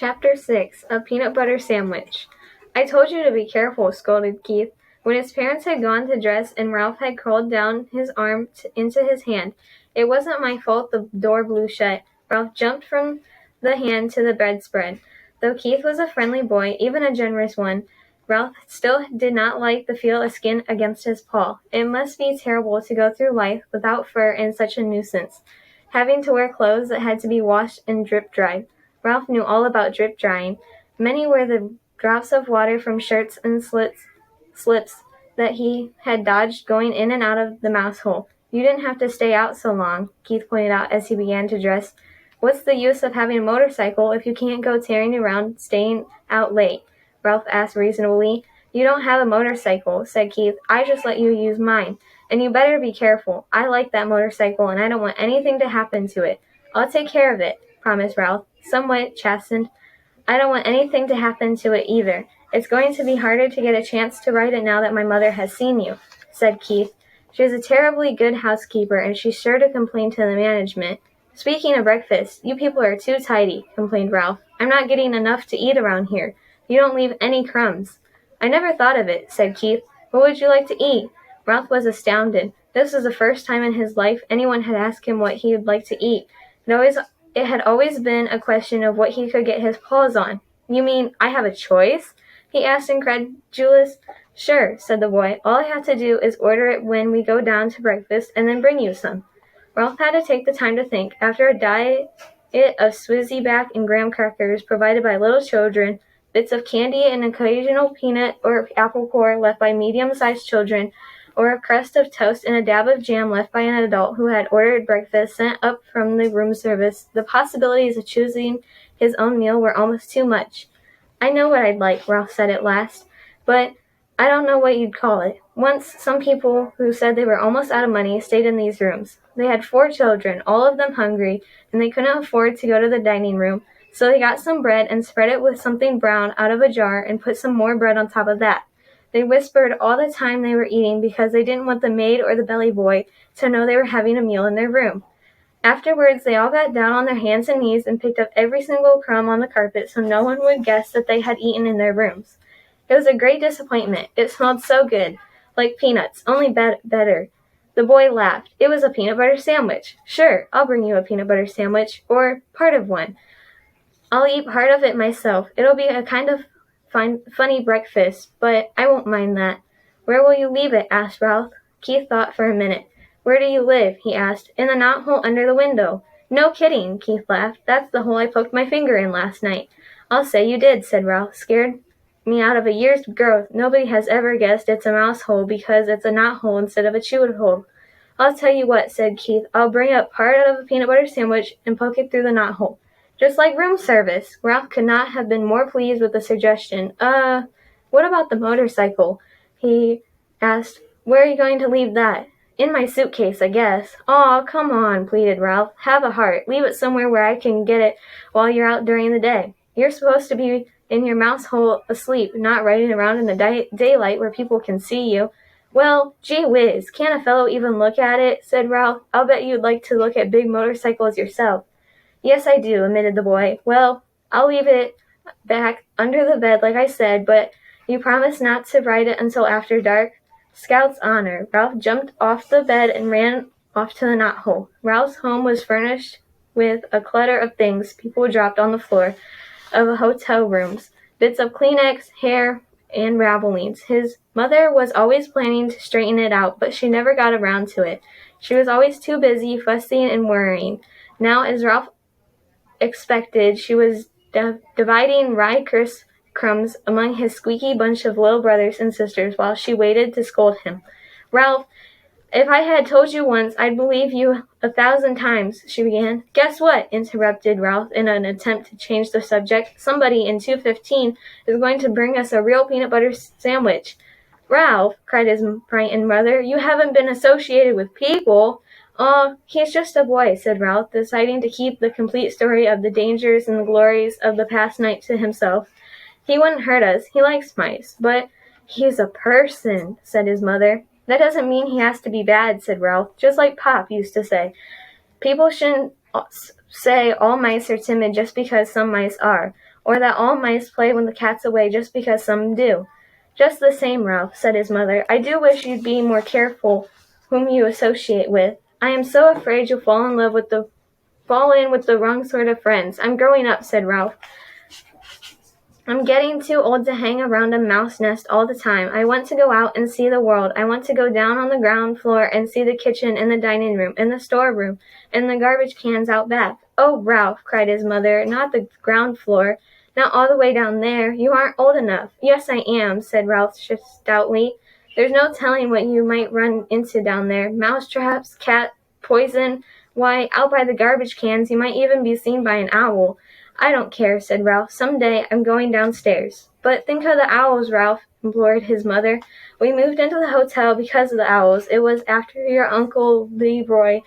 Chapter 6, A Peanut Butter Sandwich. I told you to be careful, scolded Keith. When his parents had gone to dress and Ralph had curled down his arm into his hand, it wasn't my fault the door blew shut. Ralph jumped from the hand to the bedspread. Though Keith was a friendly boy, even a generous one, Ralph still did not like the feel of skin against his paw. It must be terrible to go through life without fur and such a nuisance, having to wear clothes that had to be washed and drip-dried. Ralph knew all about drip drying. Many were the drops of water from shirts and slips that he had dodged going in and out of the mouse hole. You didn't have to stay out so long, Keith pointed out as he began to dress. What's the use of having a motorcycle if you can't go tearing around staying out late? Ralph asked reasonably. You don't have a motorcycle, said Keith. I just let you use mine. And you better be careful. I like that motorcycle and I don't want anything to happen to it. I'll take care of it, promised Ralph, somewhat chastened. I don't want anything to happen to it either. It's going to be harder to get a chance to ride it now that my mother has seen you, said Keith. She's a terribly good housekeeper, and she's sure to complain to the management. Speaking of breakfast, you people are too tidy, complained Ralph. I'm not getting enough to eat around here. You don't leave any crumbs. I never thought of it, said Keith. What would you like to eat? Ralph was astounded. This was the first time in his life anyone had asked him what he would like to eat. It had always been a question of what he could get his paws on. You mean I have a choice? He asked, incredulous. Sure, said the boy. All I have to do is order it when we go down to breakfast and then bring you some. Ralph had to take the time to think. After a diet of Swizzy-back and graham crackers provided by little children, bits of candy and occasional peanut or apple core left by medium-sized children, or a crust of toast and a dab of jam left by an adult who had ordered breakfast sent up from the room service, the possibilities of choosing his own meal were almost too much. I know what I'd like, Ralph said at last, but I don't know what you'd call it. Once, some people who said they were almost out of money stayed in these rooms. They had 4 children, all of them hungry, and they couldn't afford to go to the dining room, so they got some bread and spread it with something brown out of a jar and put some more bread on top of that. They whispered all the time they were eating because they didn't want the maid or the belly boy to know they were having a meal in their room. Afterwards, they all got down on their hands and knees and picked up every single crumb on the carpet so no one would guess that they had eaten in their rooms. It was a great disappointment. It smelled so good, like peanuts, only better. The boy laughed. It was a peanut butter sandwich. Sure, I'll bring you a peanut butter sandwich, or part of one. I'll eat part of it myself. It'll be a kind of funny breakfast, but I won't mind that. Where will you leave it? Asked Ralph. Keith thought for a minute. Where do you live? He asked. In the knothole under the window. No kidding, Keith laughed. That's the hole I poked my finger in last night. I'll say you did, said Ralph, scared me out of a year's growth. Nobody has ever guessed it's a mouse hole because it's a knothole instead of a chewed hole. I'll tell you what, said Keith. I'll bring up part of a peanut butter sandwich and poke it through the knothole. Just like room service. Ralph could not have been more pleased with the suggestion. What about the motorcycle? He asked. Where are you going to leave that? In my suitcase, I guess. Aw, come on, pleaded Ralph. Have a heart. Leave it somewhere where I can get it while you're out during the day. You're supposed to be in your mouse hole asleep, not riding around in the daylight where people can see you. Well, gee whiz, can't a fellow even look at it? Said Ralph. I'll bet you'd like to look at big motorcycles yourself. Yes, I do, admitted the boy. Well, I'll leave it back under the bed like I said, but you promise not to ride it until after dark? Scout's honor. Ralph jumped off the bed and ran off to the knothole. Ralph's home was furnished with a clutter of things people dropped on the floor of hotel rooms, bits of Kleenex, hair, and Ravelines. His mother was always planning to straighten it out, but she never got around to it. She was always too busy fussing and worrying. Now, as Ralph expected, she was dividing rye crumbs among his squeaky bunch of little brothers and sisters while she waited to scold him. Ralph, if I had told you once, I'd believe you 1,000 times, she began. Guess what? Interrupted Ralph in an attempt to change the subject. Somebody in 215 is going to bring us a real peanut butter sandwich. Ralph, cried his frightened mother, you haven't been associated with people. Oh, he's just a boy, said Ralph, deciding to keep the complete story of the dangers and the glories of the past night to himself. He wouldn't hurt us. He likes mice. But he's a person, said his mother. That doesn't mean he has to be bad, said Ralph, just like Pop used to say. People shouldn't say all mice are timid just because some mice are. or that all mice play when the cat's away just because some do. Just the same, Ralph, said his mother, I do wish you'd be more careful whom you associate with. I am so afraid you'll fall in with the wrong sort of friends. I'm growing up, said Ralph. I'm getting too old to hang around a mouse nest all the time. I want to go out and see the world. I want to go down on the ground floor and see the kitchen and the dining room and the storeroom and the garbage cans out back. Oh, Ralph, cried his mother, not the ground floor. Not all the way down there. You aren't old enough. Yes, I am, said Ralph stoutly. There's no telling what you might run into down there. Mouse traps, cat, poison. Why, out by the garbage cans you might even be seen by an owl. I don't care, said Ralph. Some day I'm going downstairs. But think of the owls, Ralph, implored his mother. We moved into the hotel because of the owls. It was after your Uncle Leroy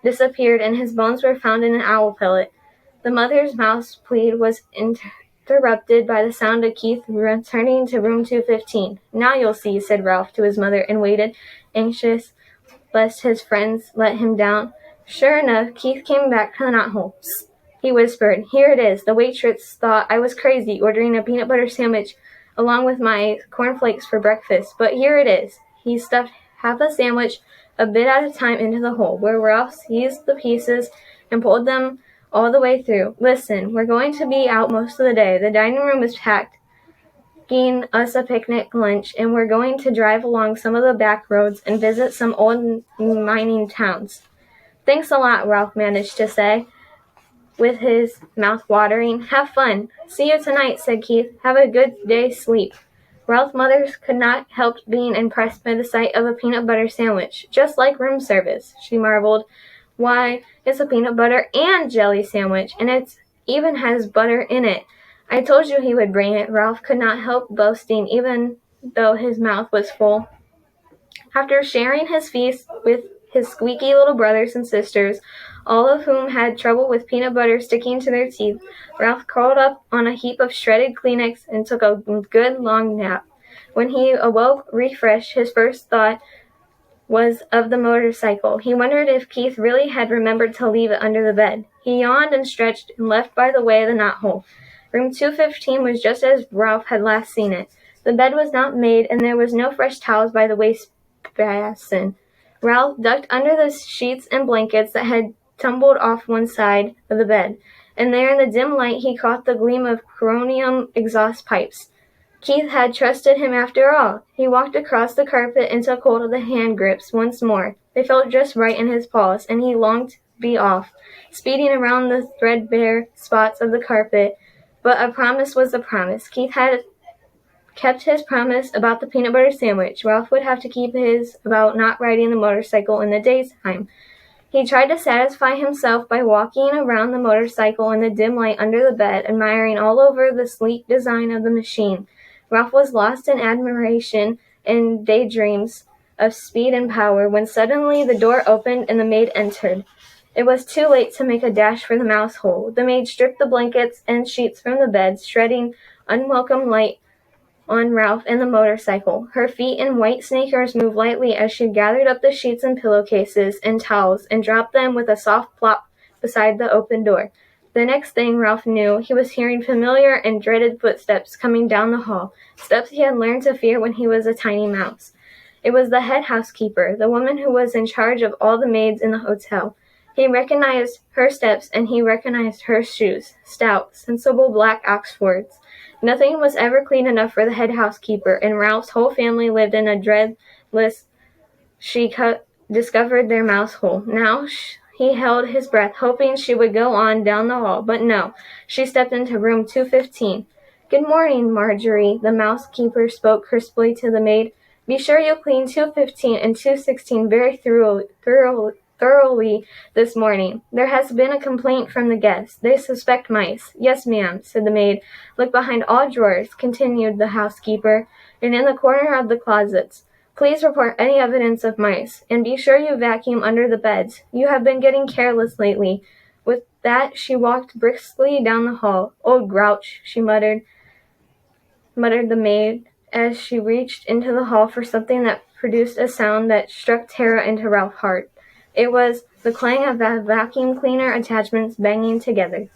disappeared and his bones were found in an owl pellet. The mother's mouse plead was interrupted by the sound of Keith returning to room 215. Now you'll see, said Ralph to his mother, and waited, anxious lest his friends let him down. Sure enough, Keith came back to the knothole. Psst, he whispered. Here it is. The waitress thought I was crazy ordering a peanut butter sandwich along with my cornflakes for breakfast, but here it is. He stuffed half a sandwich a bit at a time into the hole, where Ralph seized the pieces and pulled them all the way through. Listen, we're going to be out most of the day. The dining room is packed, getting us a picnic lunch, and we're going to drive along some of the back roads and visit some old mining towns. Thanks a lot, Ralph managed to say, with his mouth watering. Have fun. See you tonight, said Keith. Have a good day's sleep. Ralph's mother could not help being impressed by the sight of a peanut butter sandwich, just like room service. She marveled. Why, it's a peanut butter and jelly sandwich, and it even has butter in it. I told you he would bring it, Ralph could not help boasting, even though his mouth was full. After sharing his feast with his squeaky little brothers and sisters, all of whom had trouble with peanut butter sticking to their teeth, Ralph curled up on a heap of shredded Kleenex and took a good long nap. When he awoke, refreshed, his first thought was of the motorcycle. He wondered if Keith really had remembered to leave it under the bed. He yawned and stretched and left by the way of the knothole. Room 215 was just as Ralph had last seen it. The bed was not made, and there was no fresh towels by the waste basin. Ralph ducked under the sheets and blankets that had tumbled off one side of the bed, and there in the dim light he caught the gleam of chromium exhaust pipes. Keith had trusted him after all. He walked across the carpet and took hold of the hand grips once more. They felt just right in his paws, and he longed to be off, speeding around the threadbare spots of the carpet. But a promise was a promise. Keith had kept his promise about the peanut butter sandwich. Ralph would have to keep his about not riding the motorcycle in the daytime. He tried to satisfy himself by walking around the motorcycle in the dim light under the bed, admiring all over the sleek design of the machine. Ralph was lost in admiration and daydreams of speed and power when suddenly the door opened and the maid entered. It was too late to make a dash for the mouse hole. The maid stripped the blankets and sheets from the bed, shedding unwelcome light on Ralph and the motorcycle. Her feet in white sneakers moved lightly as she gathered up the sheets and pillowcases and towels and dropped them with a soft plop beside the open door. The next thing Ralph knew, he was hearing familiar and dreaded footsteps coming down the hall, steps he had learned to fear when he was a tiny mouse. It was the head housekeeper, the woman who was in charge of all the maids in the hotel. He recognized her steps, and he recognized her shoes, stout, sensible black Oxfords. Nothing was ever clean enough for the head housekeeper, and Ralph's whole family lived in a dreadless. She discovered their mouse hole. Now he held his breath, hoping she would go on down the hall, but no. She stepped into room 215. Good morning, Marjorie, the mousekeeper spoke crisply to the maid. Be sure you clean 215 and 216 very thoroughly this morning. There has been a complaint from the guests. They suspect mice. Yes, ma'am, said the maid. Look behind all drawers, continued the housekeeper, and in the corner of the closets. Please report any evidence of mice, and be sure you vacuum under the beds. You have been getting careless lately. With that, she walked briskly down the hall. Old grouch, she muttered the maid, as she reached into the hall for something that produced a sound that struck terror into Ralph's heart. It was the clang of vacuum cleaner attachments banging together.